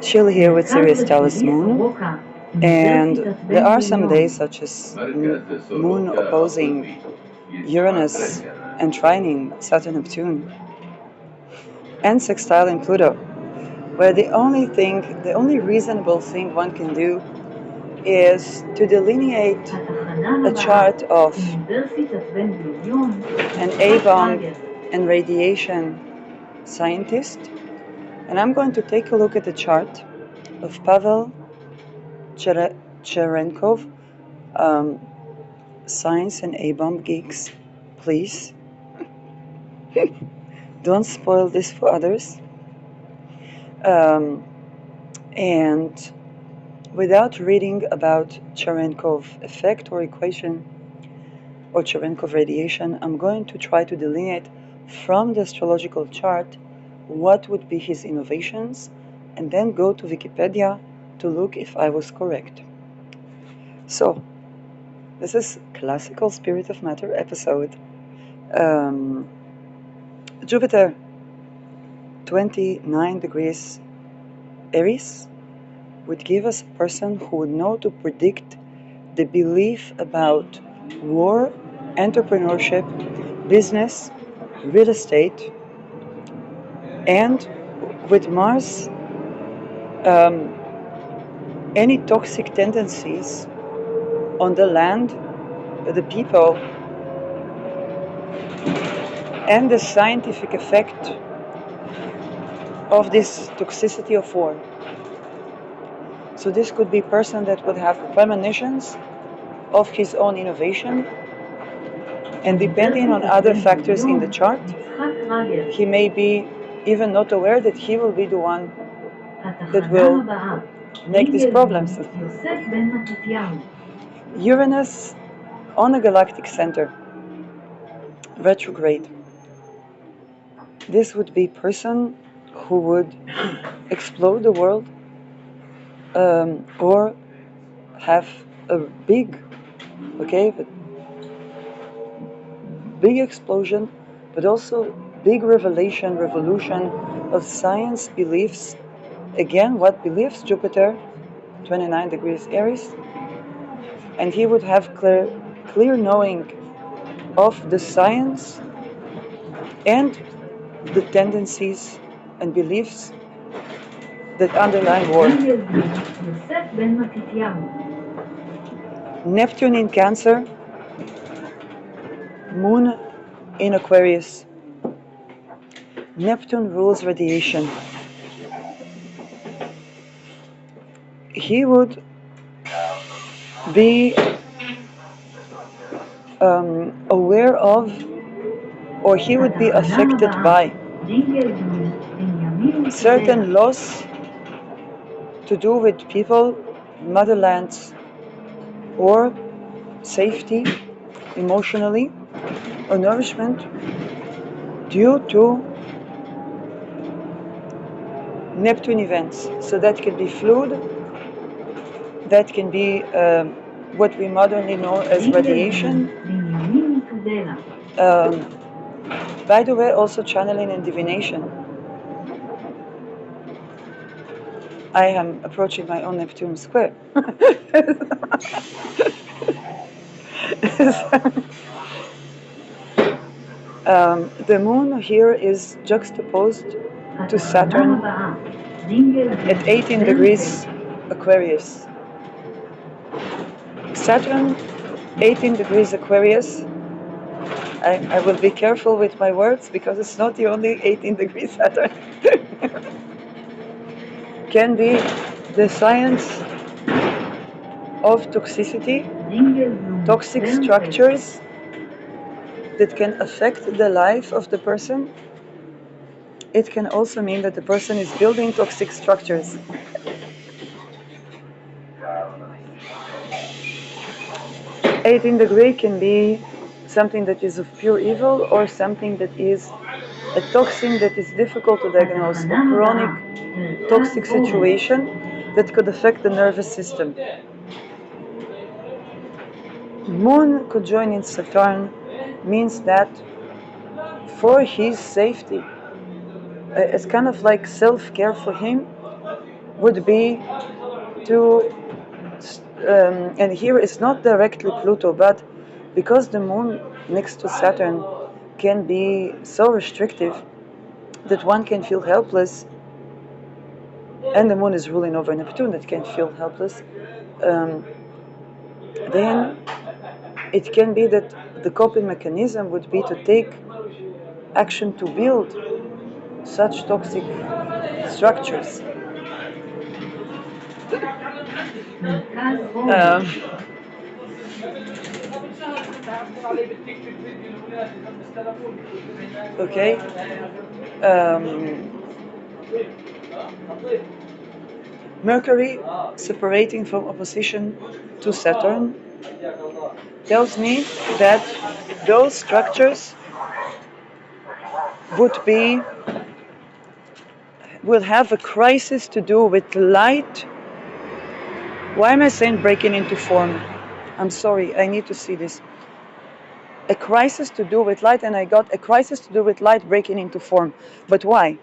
SheerLee here with siriustalesmoon, and there are some days such as Moon opposing Uranus and trining Saturn-Neptune, and sextile in Pluto, where the only reasonable thing one can do is to delineate a chart of an A-bomb and radiation scientist, and I'm going to take a look at the chart of Pavel Cherenkov, Science and A-bomb geeks, please don't spoil this for others. And without reading about Cherenkov effect or equation or Cherenkov radiation, I'm going to try to delineate from the astrological chart what would be his innovations, and then go to Wikipedia to look if I was correct. So, this is classical Spirit of Matter episode. Jupiter, 29 degrees Aries, would give us a person who would know to predict the belief about war, entrepreneurship, business, real estate, and with Mars, any toxic tendencies on the land, the people, and the scientific effect of this toxicity of war. So this could be a person that would have premonitions of his own innovation, and depending on other factors in the chart, he may be even not aware that he will be the one that will make these problems. Uranus on a galactic center, retrograde. This would be a person who would explode the world, or have a big explosion, but also big revolution of science beliefs. Again, what beliefs? Jupiter, 29 degrees Aries, and he would have clear knowing of the science and the tendencies and beliefs that underlie war. Neptune in Cancer, Moon in Aquarius. Neptune rules radiation. He would be aware of, or he would be affected by certain loss to do with people, motherlands, or safety, emotionally, or nourishment due to Neptune events. So that can be fluid, that can be what we modernly know as radiation. By the way, also channeling and divination. I am approaching my own Neptune square. The moon here is juxtaposed to Saturn at 18 degrees Aquarius. Saturn, 18 degrees Aquarius. I will be careful with my words because it's not the only 18 degrees Saturn. Can be the science of toxicity, toxic structures that can affect the life of the person. It can also mean that the person is building toxic structures. Eighteen degree can be something that is of pure evil, or something that is a toxin that is difficult to diagnose, a chronic toxic situation that could affect the nervous system. Moon conjoining Saturn means that for his safety, it's kind of like self-care for him would be to, and here it's not directly Pluto, but because the moon next to Saturn can be so restrictive that one can feel helpless, and the moon is ruling over Neptune that can feel helpless, then it can be that the coping mechanism would be to take action to build such toxic structures. Um, okay. Mercury separating from opposition to Saturn tells me that those structures will have a crisis to do with light. Why am I saying breaking into form? I'm sorry, I need to see this. A crisis to do with light, and I got a crisis to do with light breaking into form. But why?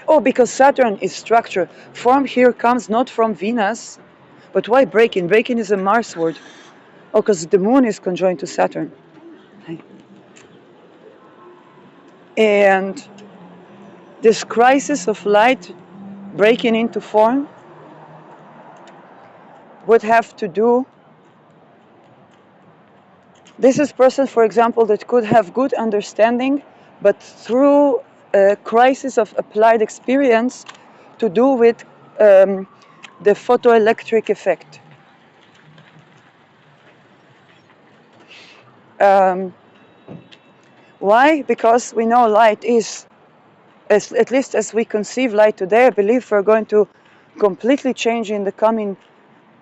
Oh, because Saturn is structure. Form here comes not from Venus, but why breaking? Breaking is a Mars word. Oh, because the moon is conjoined to Saturn. And this crisis of light breaking into form would have to do. This is person, for example, that could have good understanding, but through a crisis of applied experience to do with the photoelectric effect. Why? Because we know light is, at least as we conceive light today, I believe we're going to completely change in the coming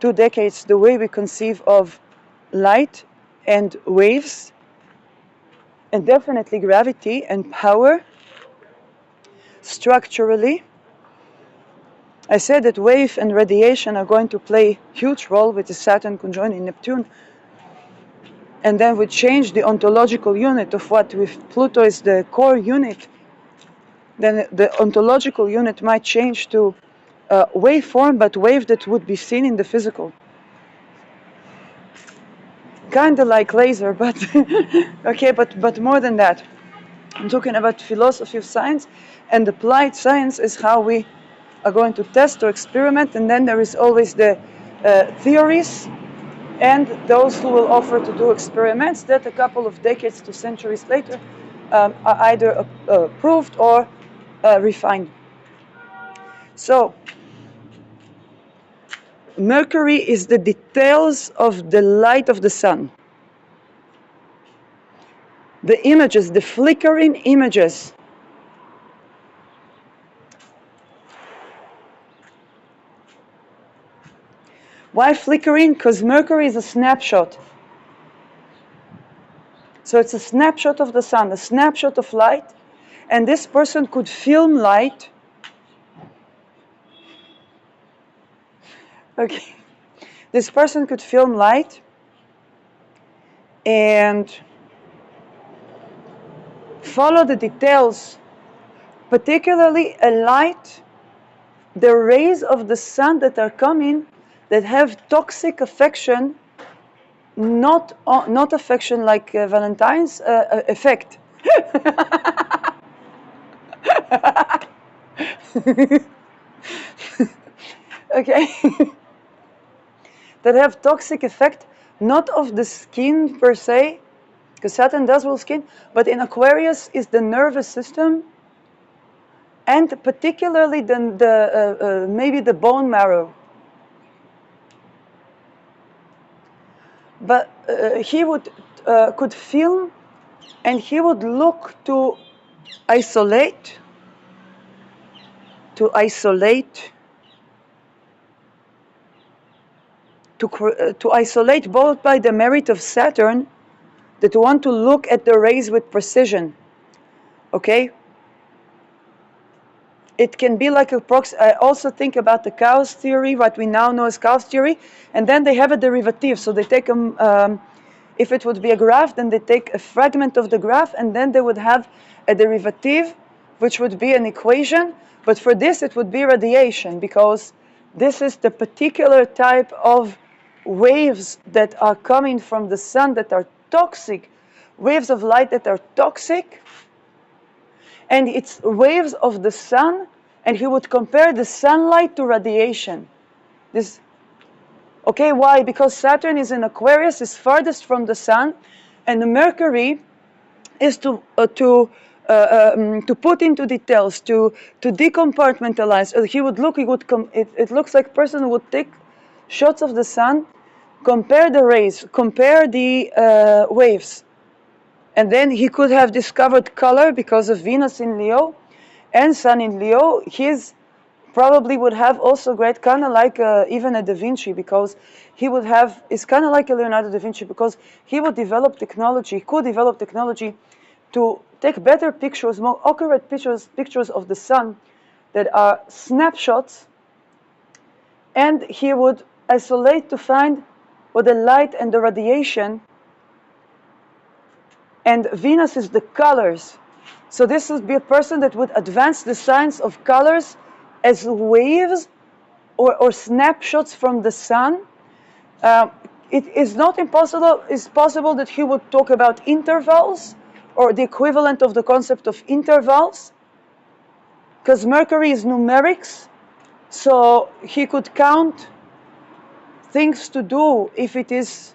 2 decades the way we conceive of light and waves, and definitely gravity and power. Structurally, I said that wave and radiation are going to play a huge role with the Saturn conjoining Neptune, and then we change the ontological unit of what with Pluto is the core unit, then the ontological unit might change to wave form, but wave that would be seen in the physical. Kind of like laser, but okay, but more than that. I'm talking about philosophy of science, and applied science is how we are going to test or experiment, and then there is always the theories and those who will offer to do experiments that a couple of decades to centuries later are either proved or refined. So Mercury is the details of the light of the sun. The images, the flickering images. Why flickering? Because Mercury is a snapshot. So it's a snapshot of the sun, a snapshot of light, and this person could film light. Okay. This person could film light and follow the details, particularly a light, the rays of the sun that are coming that have toxic affection, not affection like Valentine's effect. Okay. That have toxic effect, not of the skin per se, because Saturn does rule skin, but in Aquarius is the nervous system, and particularly maybe the bone marrow. But he could film, and he would look to isolate, to isolate both by the merit of Saturn, that want to look at the rays with precision. Okay? It can be like a proxy. I also think about the chaos theory, what we now know as chaos theory, and then they have a derivative. So they take If it would be a graph, then they take a fragment of the graph and then they would have a derivative, which would be an equation. But for this, it would be radiation, because this is the particular type of waves that are coming from the sun that are toxic, waves of light that are toxic. And it's waves of the sun, and he would compare the sunlight to radiation. This, okay, why? Because Saturn is in Aquarius, is farthest from the sun, and the Mercury is to put into details, to decompartmentalize. He would look. It looks like a person who would take shots of the sun, compare the rays, compare the waves, and then he could have discovered color because of Venus in Leo and Sun in Leo. His probably would have also great, kind of like even a Da Vinci, because he would have, it's kind of like a Leonardo da Vinci, because he would develop technology, could develop technology to take better pictures, more accurate pictures of the sun that are snapshots, and he would isolate to find what the light and the radiation, and Venus is the colors. So this would be a person that would advance the science of colors as waves or snapshots from the sun. It is not impossible. It's possible that he would talk about intervals, or the equivalent of the concept of intervals, because Mercury is numerics, so he could count things to do if it is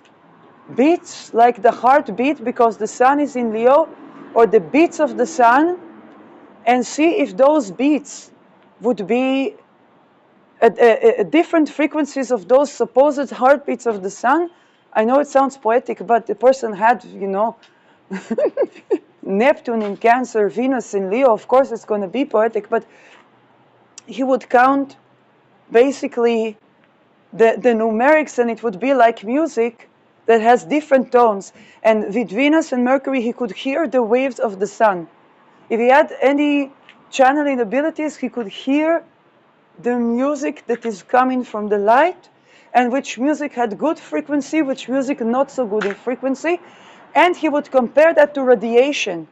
beats, like the heartbeat, because the sun is in Leo, or the beats of the sun, and see if those beats would be different frequencies of those supposed heartbeats of the sun. I know it sounds poetic, but the person had, Neptune in Cancer, Venus in Leo. Of course, it's going to be poetic, but he would count basically the numerics, and it would be like music that has different tones. And with Venus and Mercury, he could hear the waves of the sun. If he had any channeling abilities, he could hear the music that is coming from the light, and which music had good frequency, which music not so good in frequency, and he would compare that to radiation.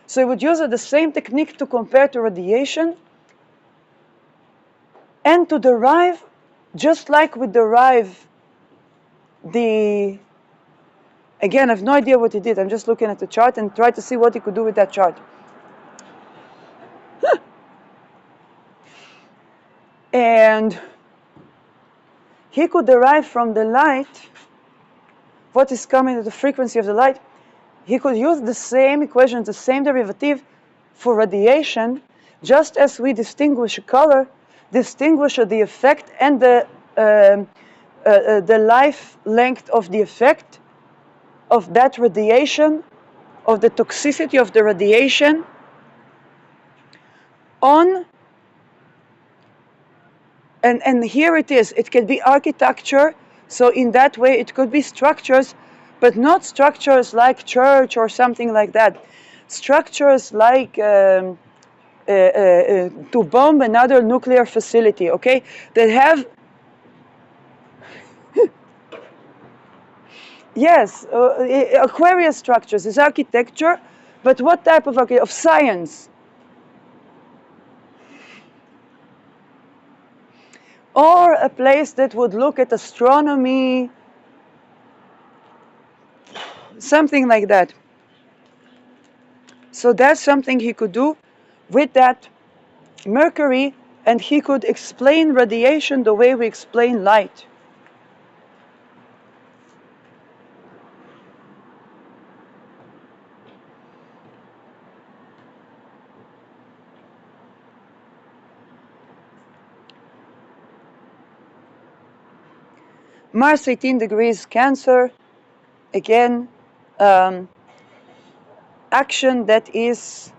So he would use the same technique to compare to radiation, and to derive, just like we derive the, again, I have no idea what he did, I'm just looking at the chart and try to see what he could do with that chart. And he could derive from the light what is coming at the frequency of the light. He could use the same equation, the same derivative for radiation, just as we distinguish a color, distinguish the effect and the life length of the effect of that radiation, of the toxicity of the radiation on. And here it is. It can be architecture. So in that way, it could be structures, but not structures like church or something like that. Structures like to bomb another nuclear facility, okay? That have, yes, Aquarius structures is architecture, but what type of science? Or a place that would look at astronomy, something like that. So that's something he could do with that Mercury, and he could explain radiation the way we explain light. Mars 18 degrees Cancer, again, action that is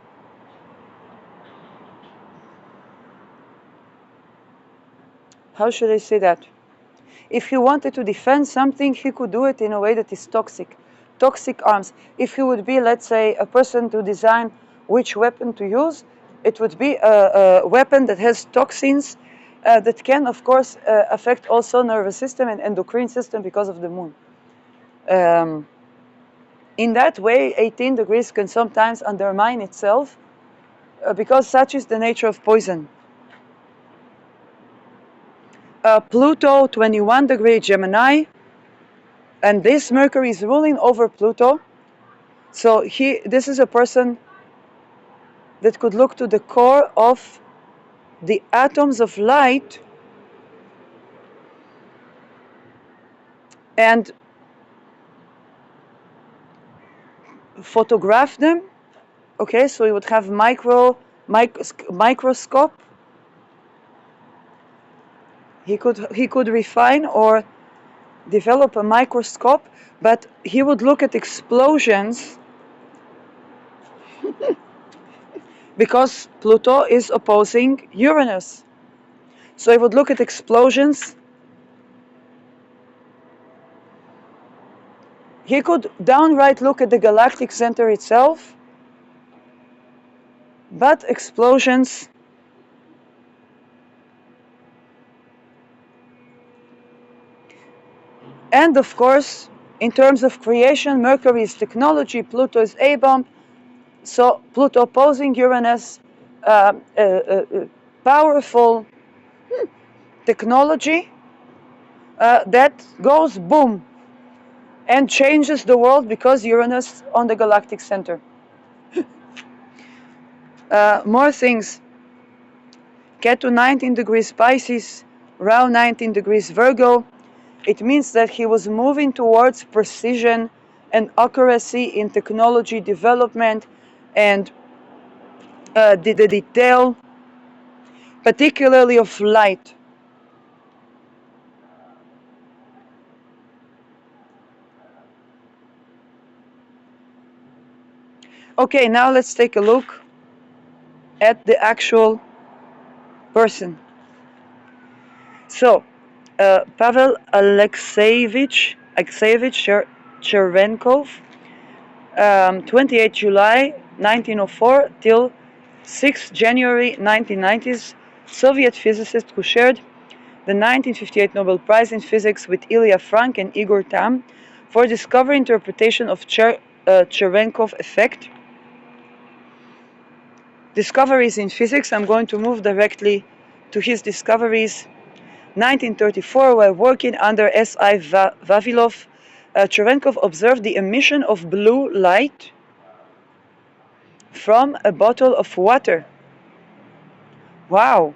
how should I say that? If he wanted to defend something, he could do it in a way that is toxic. Toxic arms. If he would be, let's say, a person to design which weapon to use, it would be a weapon that has toxins that can, of course, affect also nervous system and endocrine system because of the moon. In that way, 18 degrees can sometimes undermine itself because such is the nature of poison. Pluto, 21 degree Gemini, and this Mercury is ruling over Pluto. So this is a person that could look to the core of the atoms of light and photograph them. Okay, so he would have microscope. He could refine or develop a microscope, but he would look at explosions because Pluto is opposing Uranus. So he would look at explosions. He could downright look at the galactic center itself, but explosions and of course, in terms of creation, Mercury is technology, Pluto is A-bomb. So Pluto opposing Uranus, powerful technology that goes boom and changes the world because Uranus on the galactic center. More things. Ketu 19 degrees Pisces, Rao 19 degrees Virgo. It means that he was moving towards precision and accuracy in technology development and the detail, particularly of light. Okay, now let's take a look at the actual person. So, Pavel Alexeyevich Cherenkov, 28 July 1904 till 6 January 1990s, Soviet physicist who shared the 1958 Nobel Prize in Physics with Ilya Frank and Igor Tamm for discovery interpretation of Cherenkov effect. Discoveries in physics, I'm going to move directly to his discoveries. 1934, while working under S.I. Vavilov, Cherenkov observed the emission of blue light from a bottle of water. Wow!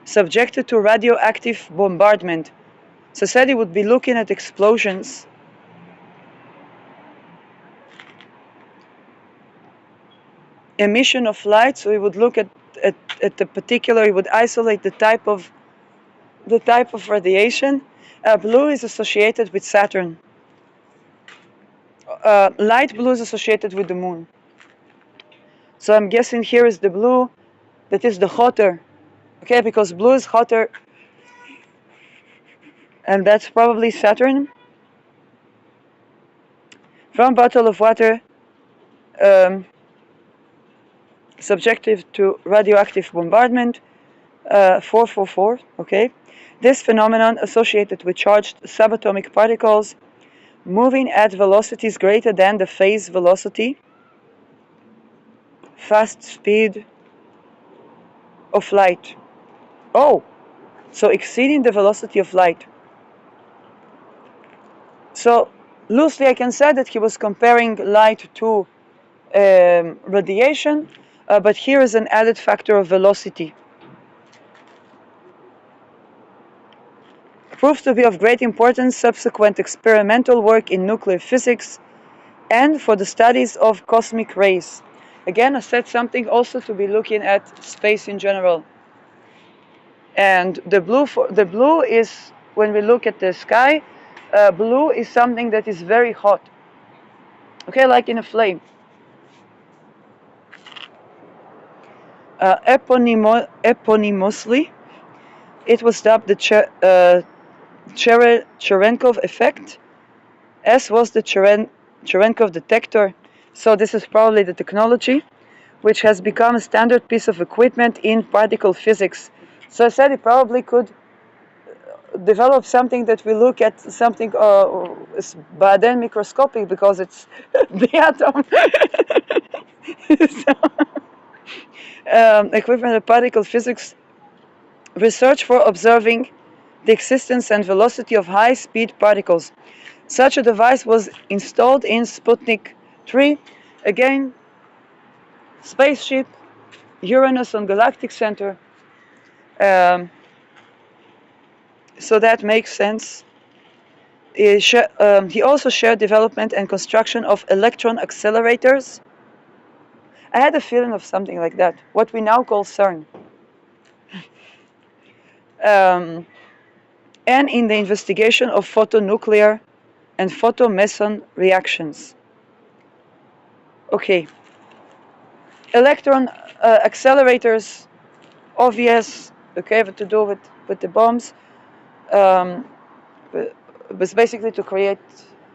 Subjected to radioactive bombardment. So said he would be looking at explosions. Emission of light, so he would look at the particular, he would isolate the type of radiation. Blue is associated with Saturn. Light blue is associated with the moon. So I'm guessing here is the blue that is the hotter. Okay, because blue is hotter. And that's probably Saturn. From bottle of water, subjective to radioactive bombardment, 444, okay. This phenomenon associated with charged subatomic particles moving at velocities greater than the phase velocity, fast speed of light. Oh, so exceeding the velocity of light. So loosely I can say that he was comparing light to radiation, but here is an added factor of velocity. Proved to be of great importance, subsequent experimental work in nuclear physics and for the studies of cosmic rays. Again, I said something also to be looking at space in general. And the blue is, when we look at the sky, blue is something that is very hot. Okay, like in a flame. Eponymously, it was dubbed the Cherenkov effect, as was the Cherenkov detector. So this is probably the technology which has become a standard piece of equipment in particle physics. So I said it probably could develop something that we look at something but then microscopic because it's the atom. So, equipment of particle physics research for observing the existence and velocity of high-speed particles. Such a device was installed in Sputnik 3. Again, spaceship, Uranus on galactic center. So that makes sense. He also shared development and construction of electron accelerators. I had a feeling of something like that, what we now call CERN. And in the investigation of photonuclear and photomeson reactions. Okay. Electron accelerators, obvious, okay, but to do with the bombs. Was basically to create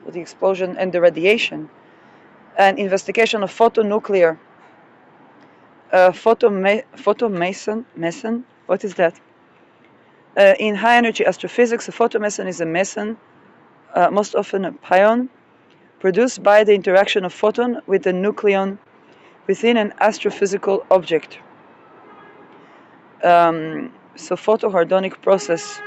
the explosion and the radiation. And investigation of photonuclear, photomeson, what is that? In high energy astrophysics, a photomeson is a meson, most often a pion, produced by the interaction of photon with a nucleon within an astrophysical object. So photohardonic process.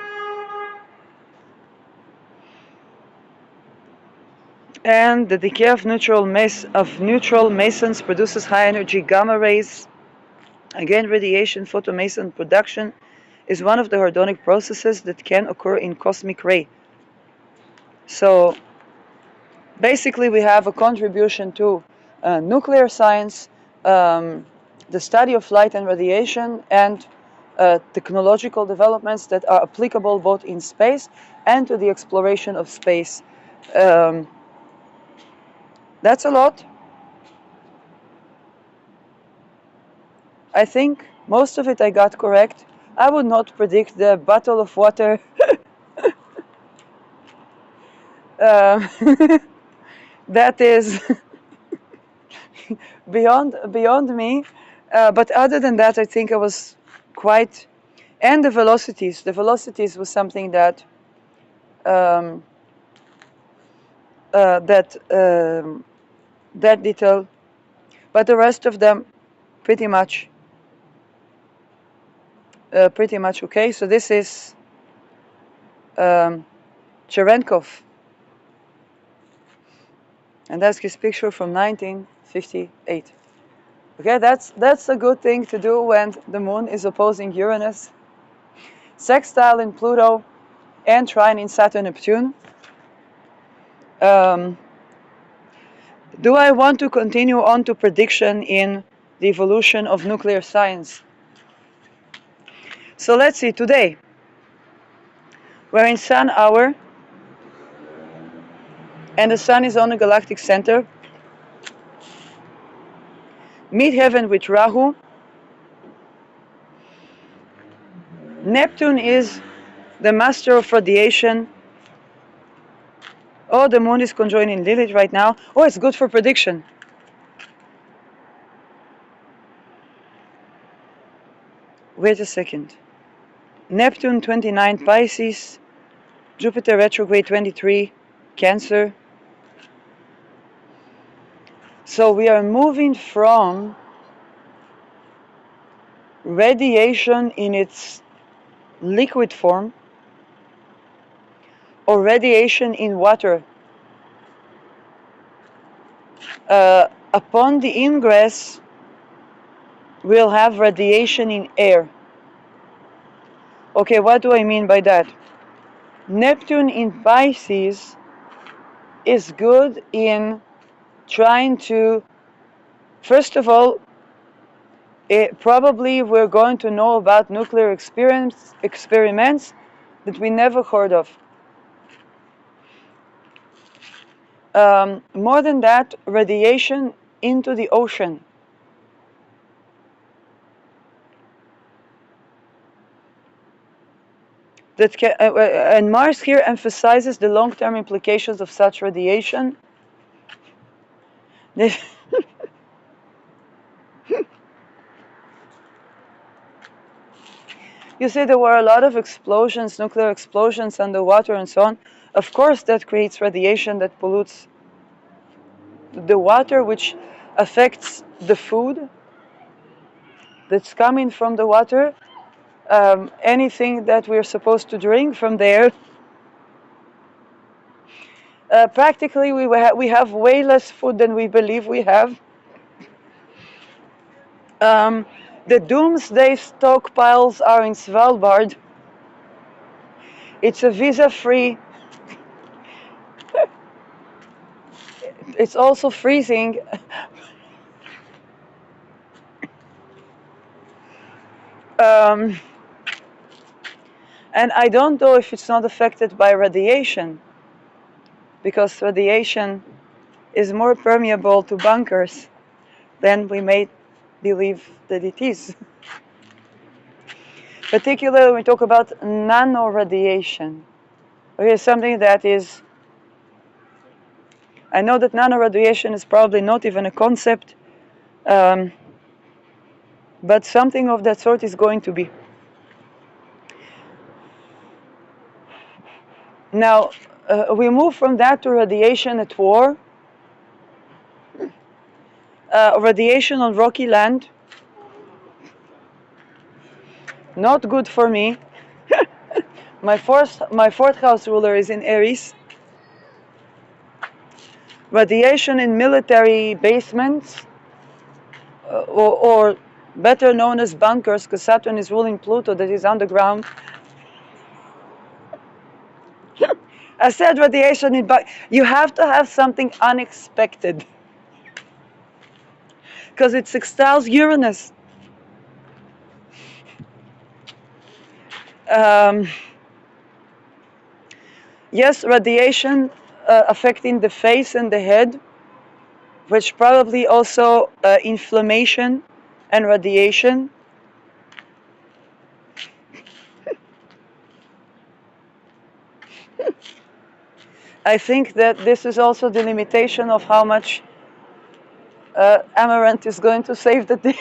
And the decay of neutral mesons produces high energy gamma rays. Again, radiation photomeson production is one of the hardonic processes that can occur in cosmic ray. So basically we have a contribution to nuclear science, the study of light and radiation, and technological developments that are applicable both in space and to the exploration of space. That's a lot. I think most of it I got correct. I would not predict the bottle of water. That is beyond me. But other than that, I think I was quite. And the velocities. The velocities was something that that detail, but the rest of them pretty much okay. So this is Cherenkov, and that's his picture from 1958. Okay, that's a good thing to do when the moon is opposing Uranus, sextile in Pluto, and trine in Saturn Neptune. Do I want to continue on to prediction in the evolution of nuclear science? So let's see, today we're in Sun hour, and the Sun is on the galactic center, midheaven with Rahu. Neptune is the master of radiation. Oh, the moon is conjoining Lilith right now. Oh, it's good for prediction. Wait a second. Neptune 29 Pisces, Jupiter retrograde 23 Cancer. So we are moving from radiation in its liquid form or radiation in water. Upon the ingress, we'll have radiation in air. Okay, what do I mean by that? Neptune in Pisces is good in trying to, first of all, probably we're going to know about nuclear experiments that we never heard of. More than that, radiation into the ocean. That can, and Mars here emphasizes the long-term implications of such radiation. You see, there were a lot of explosions, nuclear explosions underwater and so on. Of course, that creates radiation that pollutes the water, which affects the food that's coming from the water, anything that we're supposed to drink from there. Practically, we have way less food than we believe we have. The doomsday stockpiles are in Svalbard. It's a visa-free. It's also freezing. And I don't know if it's not affected by radiation, because radiation is more permeable to bunkers than we may believe that it is. Particularly when we talk about nanoradiation. Okay, something that is, I know that nanoradiation is probably not even a concept, but something of that sort is going to be. Now, we move from that to radiation at war, radiation on rocky land, not good for me. My fourth house ruler is in Aries. Radiation in military basements, or better known as bunkers, because Saturn is ruling Pluto, that is underground. I said radiation in you have to have something unexpected, because it sextiles Uranus. Yes, radiation affecting the face and the head, which probably also inflammation and radiation. I think that this is also the limitation of how much Amaranth is going to save the day.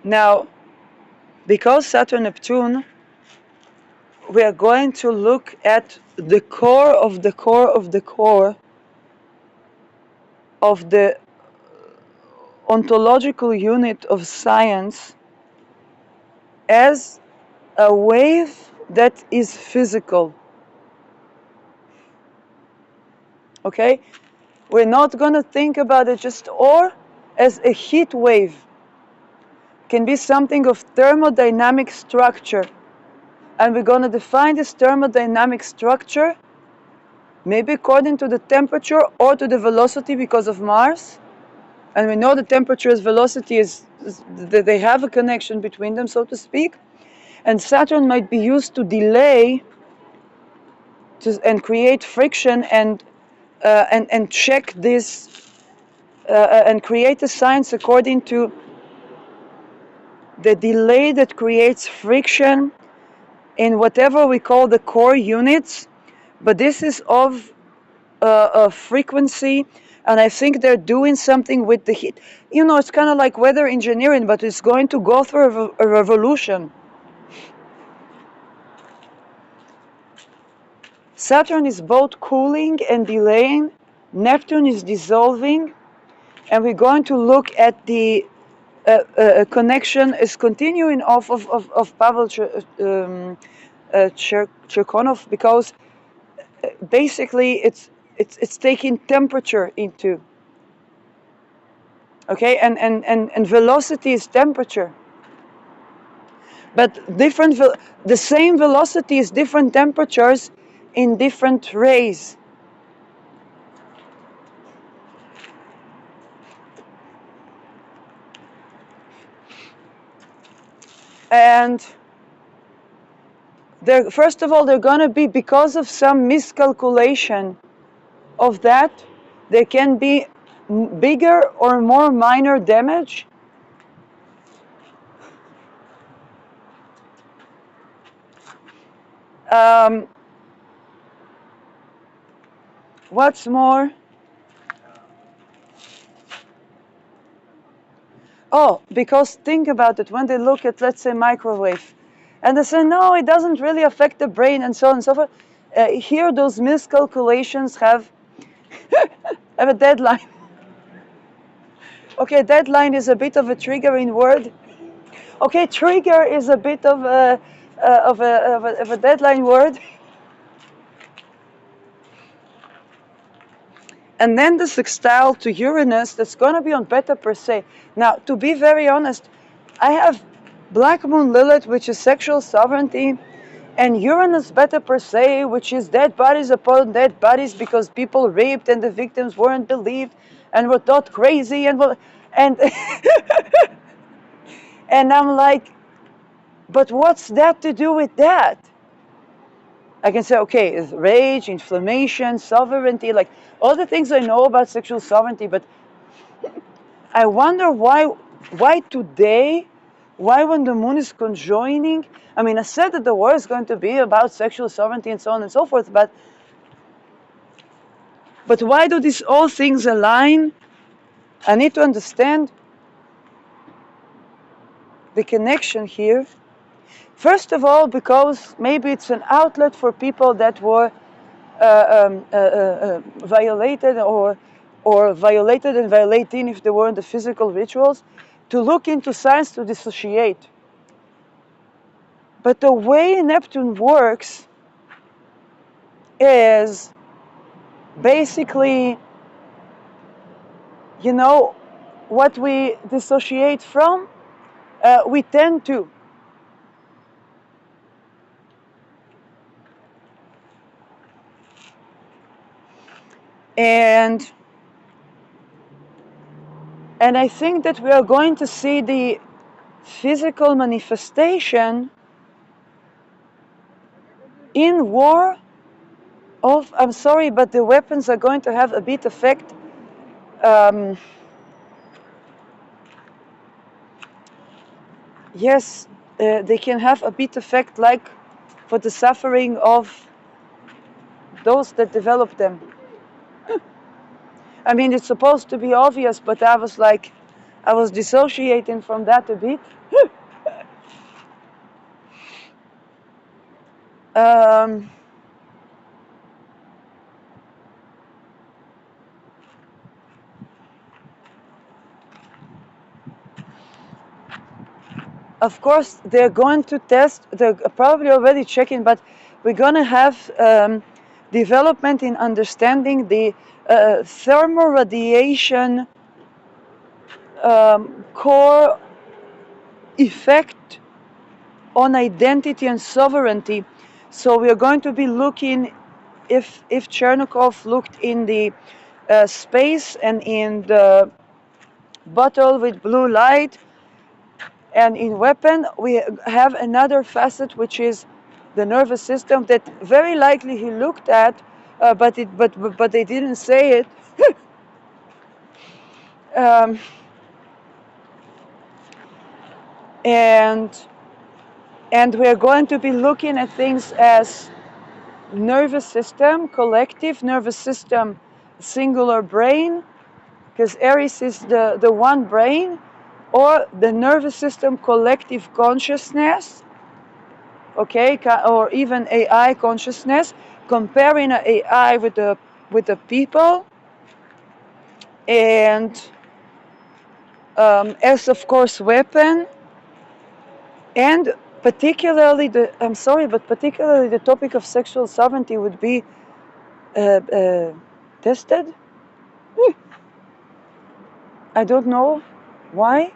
Now, because Saturn Neptune, we are going to look at the core of the core of the core of the ontological unit of science as a wave that is physical. Okay? We're not going to think about it just or as a heat wave. Can be something of thermodynamic structure. And we're going to define this thermodynamic structure maybe according to the temperature or to the velocity because of Mars. And we know the temperature as velocity is they have a connection between them, so to speak. And Saturn might be used to delay and create friction and check this and create a science according to the delay that creates friction in whatever we call the core units. But this is of a frequency, and I think they're doing something with the heat. You know, it's kind of like weather engineering, but it's going to go through a revolution. Saturn is both cooling and delaying. Neptune is dissolving, and we're going to look at the connection is continuing off of Pavel Cherenkov, because basically it's taking temperature into. Okay, and velocity is temperature. But the same velocity is different temperatures in different rays. And first of all, they're going to be, because of some miscalculation of that, there can be bigger or more minor damage. Um, what's more? Oh, because think about it. When they look at, let's say, microwave, and they say, no, it doesn't really affect the brain, and so on and so forth. Here, those miscalculations have a deadline. Okay, deadline is a bit of a triggering word. Okay, trigger is a bit of a deadline word. And then the sextile to Uranus, that's going to be on Beta Persei. Now, to be very honest, I have Black Moon Lilith, which is sexual sovereignty, and Uranus Beta Persei, which is dead bodies upon dead bodies because people raped and the victims weren't believed and were thought crazy and and I'm like, but what's that to do with that? I can say, okay, it's rage, inflammation, sovereignty, like all the things I know about sexual sovereignty, but I wonder why today, why when the moon is conjoining, I mean, I said that the war is going to be about sexual sovereignty and so on and so forth, but why do these all things align? I need to understand the connection here. First of all, because maybe it's an outlet for people that were violated or violated and violating if they were in the physical rituals, to look into science to dissociate. But the way Neptune works is basically, what we dissociate from, we tend to. And I think that we are going to see the physical manifestation in war of, I'm sorry, but the weapons are going to have a bit effect. Yes, they can have a bit effect like for the suffering of those that develop them. I mean, it's supposed to be obvious, but I was dissociating from that a bit. um, of course, they're going to test, they're probably already checking, but we're going to have development in understanding the thermal radiation core effect on identity and sovereignty. So we are going to be looking, if Cherenkov looked in the space and in the bottle with blue light, and in weapon we have another facet, which is the nervous system, that very likely he looked at, but they didn't say it. um, and we are going to be looking at things as nervous system, collective nervous system, singular brain, because Aries is the one brain, or the nervous system collective consciousness, okay, or even AI consciousness, comparing an AI with the people, and as of course weapon, and particularly particularly the topic of sexual sovereignty would be tested. I don't know why.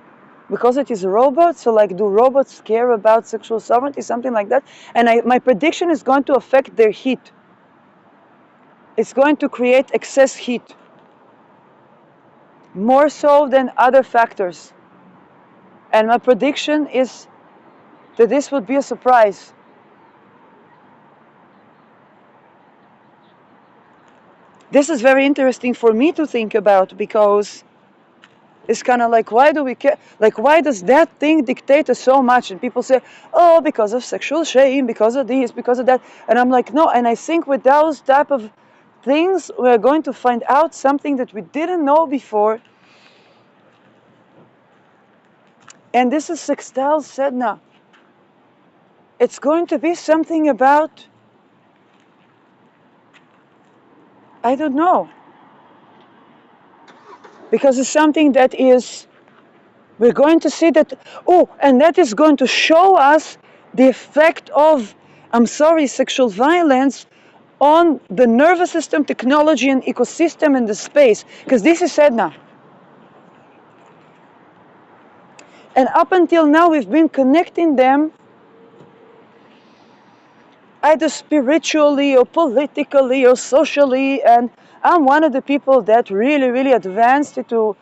Because it is a robot, so like, do robots care about sexual sovereignty, something like that? And my prediction is going to affect their heat. It's going to create excess heat, more so than other factors. And my prediction is that this would be a surprise. This is very interesting for me to think about, because It's kind of like, why do we care? Like, why does that thing dictate us so much? And people say, oh, because of sexual shame, because of this, because of that. And I'm like, no. And I think with those type of things, we're going to find out something that we didn't know before. And this is Sextile Sedna. It's going to be something about, I don't know. Because it's something that is, we're going to see that, oh, and that is going to show us the effect of, I'm sorry, sexual violence on the nervous system, technology, and ecosystem in the space. Because this is Sedna. And up until now, we've been connecting them either spiritually or politically or socially. And I'm one of the people that really, really advanced it to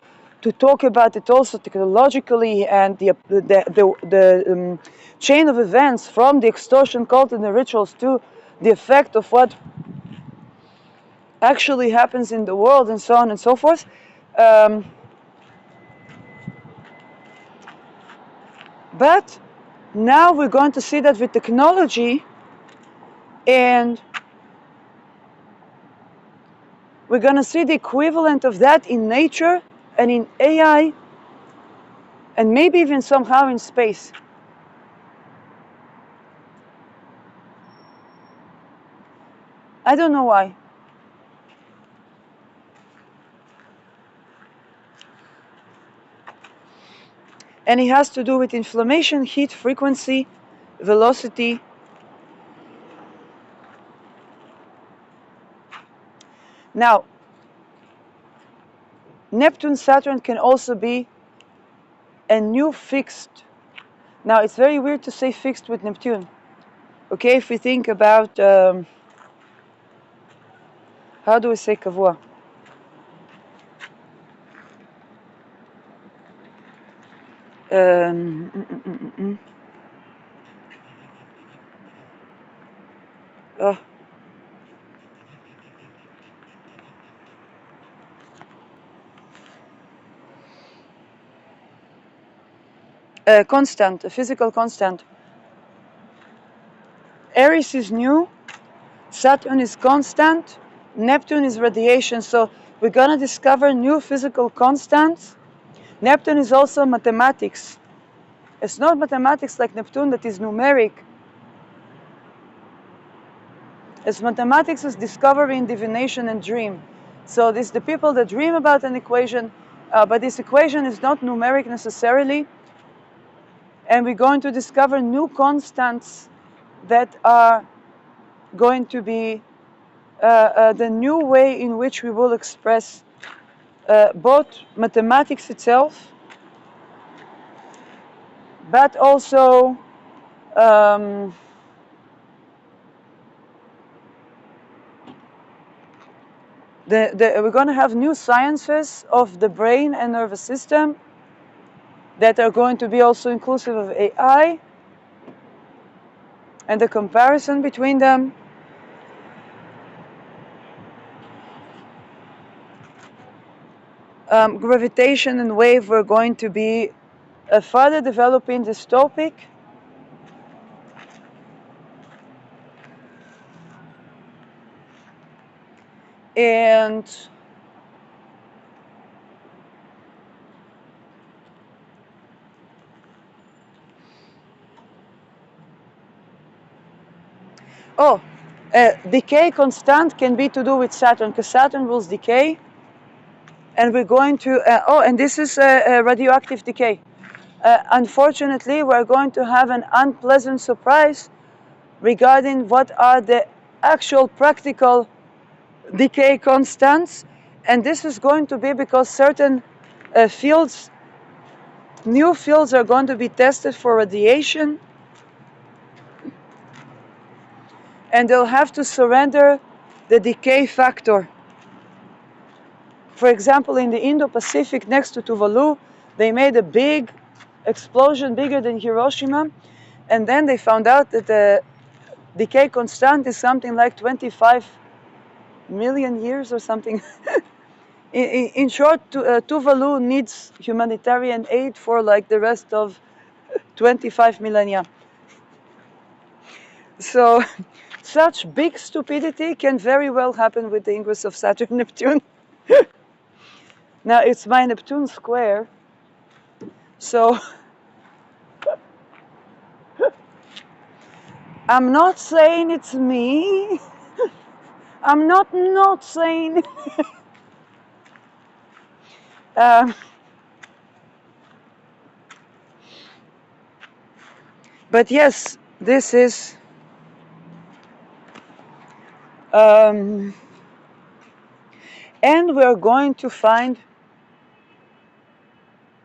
talk about it also technologically, and the chain of events from the extortion cult and the rituals to the effect of what actually happens in the world and so on and so forth. But now we're going to see that with technology, and we're going to see the equivalent of that in nature and in AI, and maybe even somehow in space. I don't know why. And it has to do with inflammation, heat, frequency, velocity. Now, Neptune, Saturn can also be a new fixed. Now, it's very weird to say fixed with Neptune. Okay, if we think about, how do we say kavua? Oh. Constant, a physical constant. Aries is new, Saturn is constant, Neptune is radiation. So we're going to discover new physical constants. Neptune is also mathematics. It's not mathematics like Neptune that is numeric. It's mathematics is discovery and divination and dream. So this the people that dream about an equation, but this equation is not numeric necessarily. And we're going to discover new constants that are going to be the new way in which we will express both mathematics itself, but also we're going to have new sciences of the brain and nervous system that are going to be also inclusive of AI and the comparison between them. Gravitation and wave, we're going to be further developing this topic. And decay constant can be to do with Saturn, because Saturn rules decay. And we're going to, and this is radioactive decay. Unfortunately, we're going to have an unpleasant surprise regarding what are the actual practical decay constants. And this is going to be because certain fields, new fields are going to be tested for radiation. And they'll have to surrender the decay factor. For example, in the Indo-Pacific next to Tuvalu, they made a big explosion bigger than Hiroshima, and then they found out that the decay constant is something like 25 million years or something. In short, Tuvalu needs humanitarian aid for like the rest of 25 millennia. So such big stupidity can very well happen with the ingress of Saturn Neptune. Now it's my Neptune square, so I'm not saying it's me. I'm not saying. um, but yes, this is. And we're going to find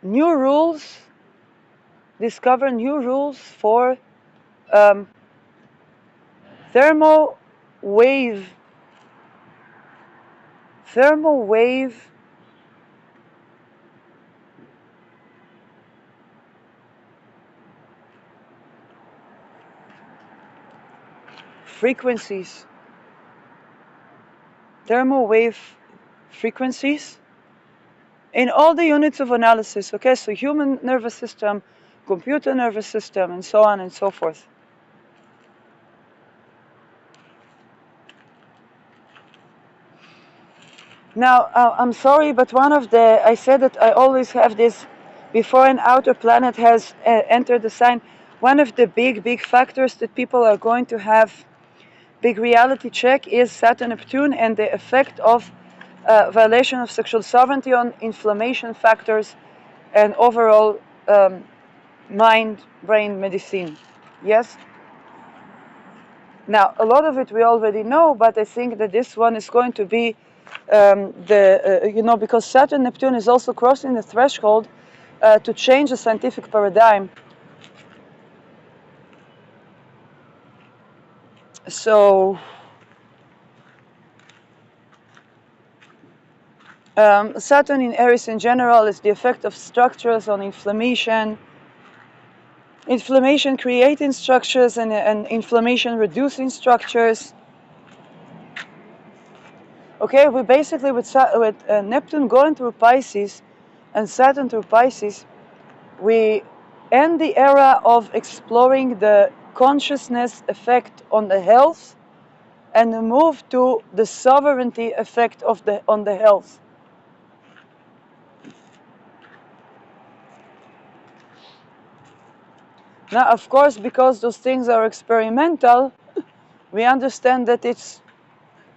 new rules, discover new rules for um, thermal wave frequencies, thermal wave frequencies in all the units of analysis. Okay, so human nervous system, computer nervous system, and so on and so forth. Now, I'm sorry, but I said that I always have this, before an outer planet has entered the sign, one of the big factors that people are going to have big reality check is Saturn Neptune and the effect of violation of sexual sovereignty on inflammation factors and overall mind-brain medicine. Yes? Now, a lot of it we already know, but I think that this one is going to be because Saturn Neptune is also crossing the threshold to change the scientific paradigm. So Saturn in Aries in general is the effect of structures on inflammation creating structures and inflammation reducing structures. Okay, we basically with Neptune going through Pisces and Saturn through Pisces, we end the era of exploring the consciousness effect on the health and move to the sovereignty effect on the health. Now, of course, because those things are experimental, we understand that it's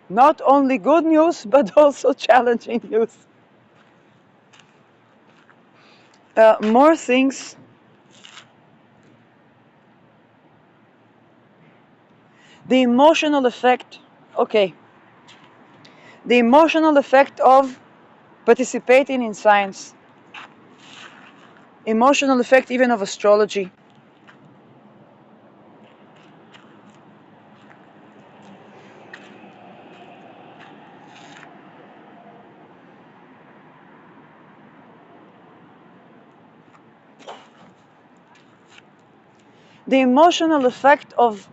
not only good news, but also challenging news. More things. The emotional effect, okay. The emotional effect of participating in science. Emotional effect even of astrology. The emotional effect of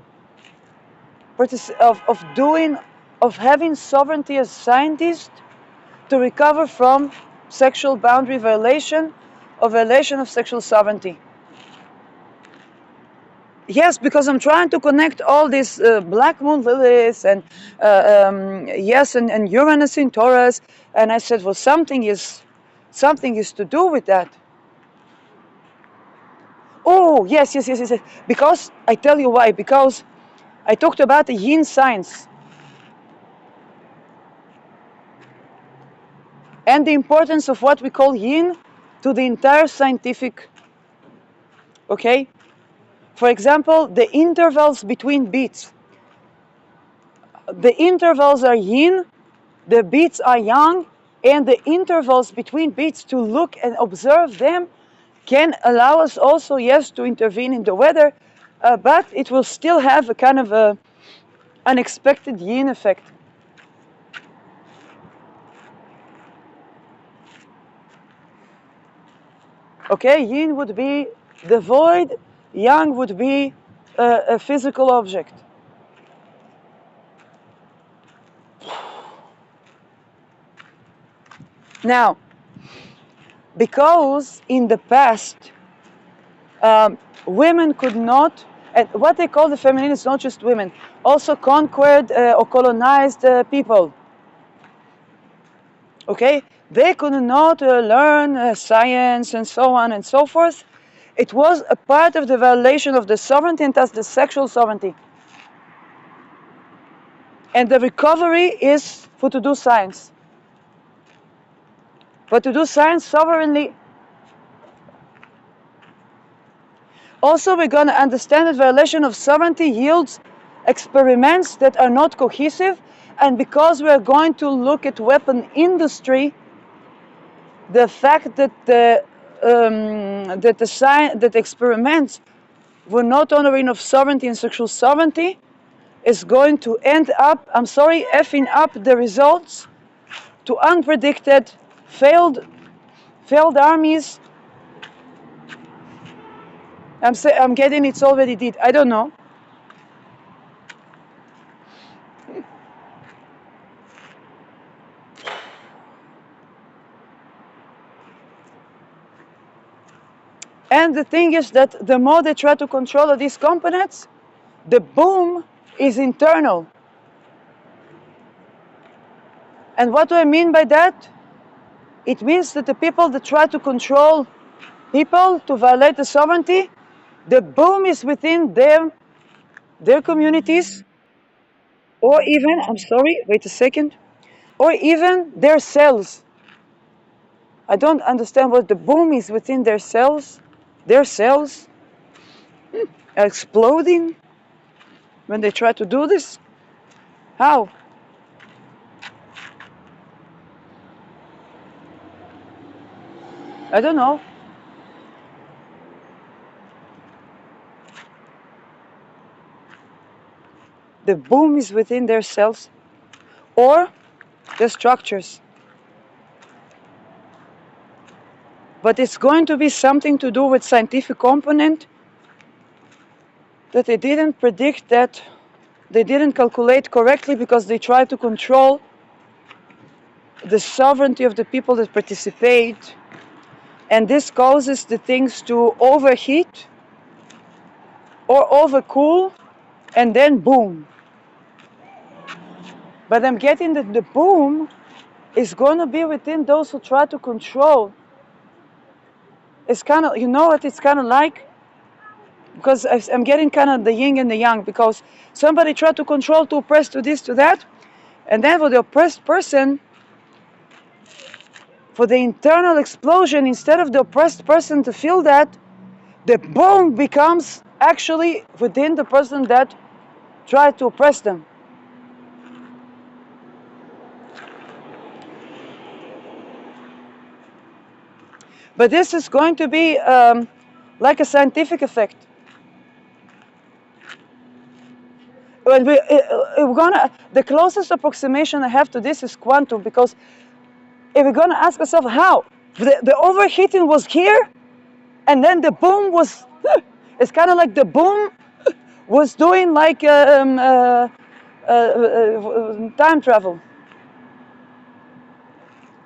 having sovereignty as scientists to recover from sexual boundary violation or violation of sexual sovereignty. Yes, because I'm trying to connect all these black moon lilies and and Uranus in Taurus, and I said, well, something is to do with that. Oh, yes. Because I tell you why. Because I talked about the yin signs and the importance of what we call yin to the entire scientific. Okay? For example, the intervals between beats. The intervals are yin, the beats are yang, and the intervals between beats, to look and observe them, can allow us also, yes, to intervene in the weather, but it will still have a kind of a unexpected yin effect. Okay, yin would be the void, yang would be a physical object. Now, because in the past, women could not, and what they call the feminine is not just women, also conquered or colonized people. Okay, they could not learn science and so on and so forth. It was a part of the violation of the sovereignty, and thus the sexual sovereignty. And the recovery is for to do science. But to do science sovereignly. Also, we're going to understand that violation of sovereignty yields experiments that are not cohesive, and because we're going to look at weapon industry, the fact that that experiments were not honoring of sovereignty and sexual sovereignty is going to end up, I'm sorry, effing up the results to unpredicted, failed armies. I'm getting it's already did. I don't know. And the thing is that the more they try to control these components, the boom is internal. And what do I mean by that? It means that the people that try to control people to violate the sovereignty, the boom is within their communities, or even, I'm sorry, wait a second, or even their cells. I don't understand what the boom is within their cells. Their cells are exploding when they try to do this. How? I don't know. The boom is within their cells or the structures. But it's going to be something to do with scientific component that they didn't predict, that they didn't calculate correctly because they tried to control the sovereignty of the people that participate. And this causes the things to overheat or overcool and then boom. But I'm getting that the boom is going to be within those who try to control. It's kind of, you know what it's kind of like? Because I'm getting kind of the yin and the yang, because somebody tried to control, to oppress, to this, to that, and then for the oppressed person, for the internal explosion, instead of the oppressed person to feel that, the boom becomes actually within the person that tried to oppress them. But this is going to be like a scientific effect. When we're gonna, the closest approximation I have to this is quantum, because if we're gonna ask ourselves how, the overheating was here, and then the boom was, it's kind of like the boom was doing like time travel.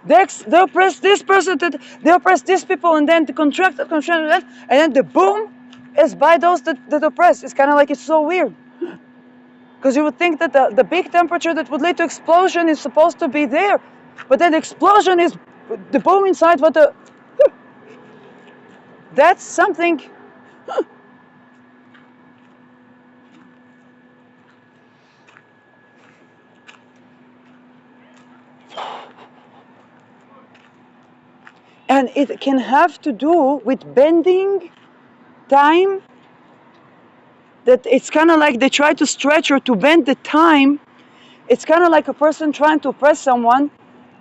They oppress this person, they oppress these people, and then the contract, and then the boom is by those that oppress. It's kind of like, it's so weird. Because you would think that the big temperature that would lead to explosion is supposed to be there. But then the explosion is the boom inside what the... That's something... And it can have to do with bending time. That it's kind of like they try to stretch or to bend the time. It's kind of like a person trying to press someone,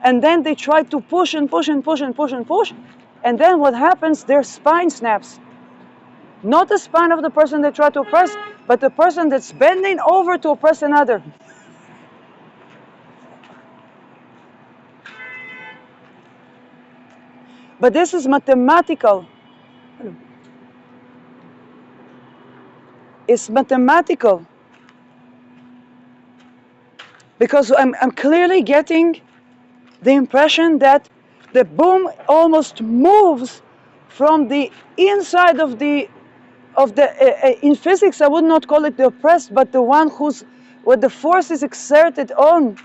and then they try to push and push and push and push and push, and then what happens? Their spine snaps. Not the spine of the person they try to oppress, but the person that's bending over to oppress another. But this is mathematical. It's mathematical. Because I'm clearly getting the impression that the boom almost moves from the inside of the in physics I would not call it the oppressed, but the one who's where the force is exerted on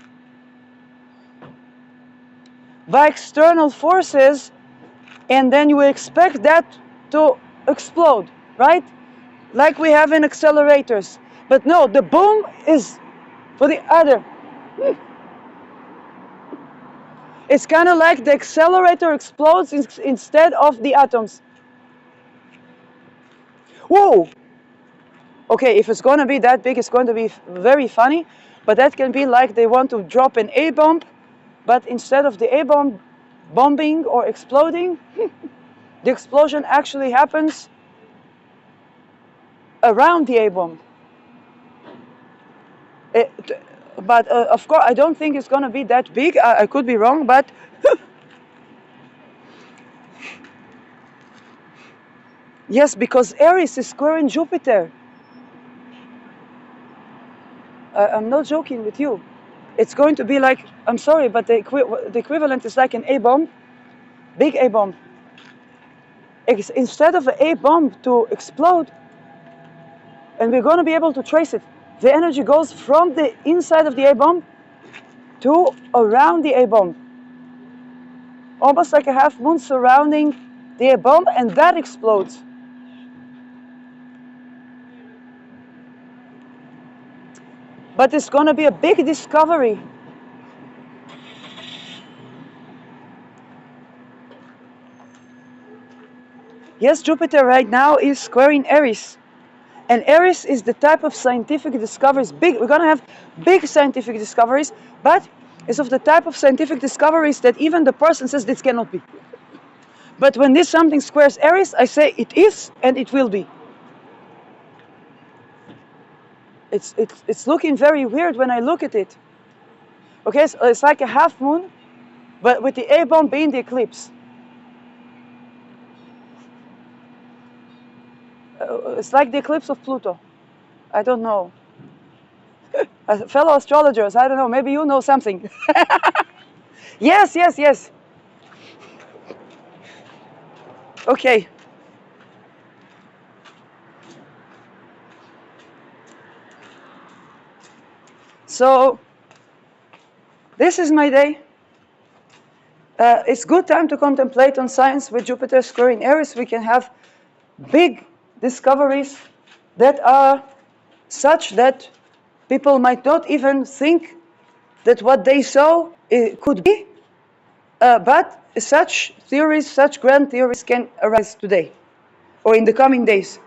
by external forces, and then you expect that to explode, right? Like we have in accelerators. But no, the boom is for the other. It's kind of like the accelerator explodes instead of the atoms. Whoa! Okay, if it's going to be that big, it's going to be very funny. But that can be like they want to drop an A-bomb, but instead of the A-bomb bombing or exploding, the explosion actually happens around the A-bomb. But of course, I don't think it's going to be that big. I could be wrong, but yes, because Aries is squaring Jupiter. I'm not joking with you. It's going to be like, I'm sorry, but the equivalent is like an A-bomb, big A-bomb. Instead of an A-bomb to explode, and we're going to be able to trace it, the energy goes from the inside of the A-bomb to around the A-bomb. Almost like a half moon surrounding the A-bomb, and that explodes. But it's going to be a big discovery. Yes, Jupiter right now is squaring Aries. And Aries is the type of scientific discoveries, we're going to have big scientific discoveries, but it's of the type of scientific discoveries that even the person says this cannot be. But when this something squares Aries, I say it is and it will be. It's looking very weird when I look at it. Okay, so it's like a half moon, but with the A-bomb being the eclipse. It's like the eclipse of Pluto. I don't know. Fellow astrologers, I don't know, maybe you know something. Yes. Okay. So, this is my day. It's good time to contemplate on science with Jupiter squaring Aries. We can have big discoveries that are such that people might not even think that what they saw could be, but such theories, such grand theories can arise today or in the coming days.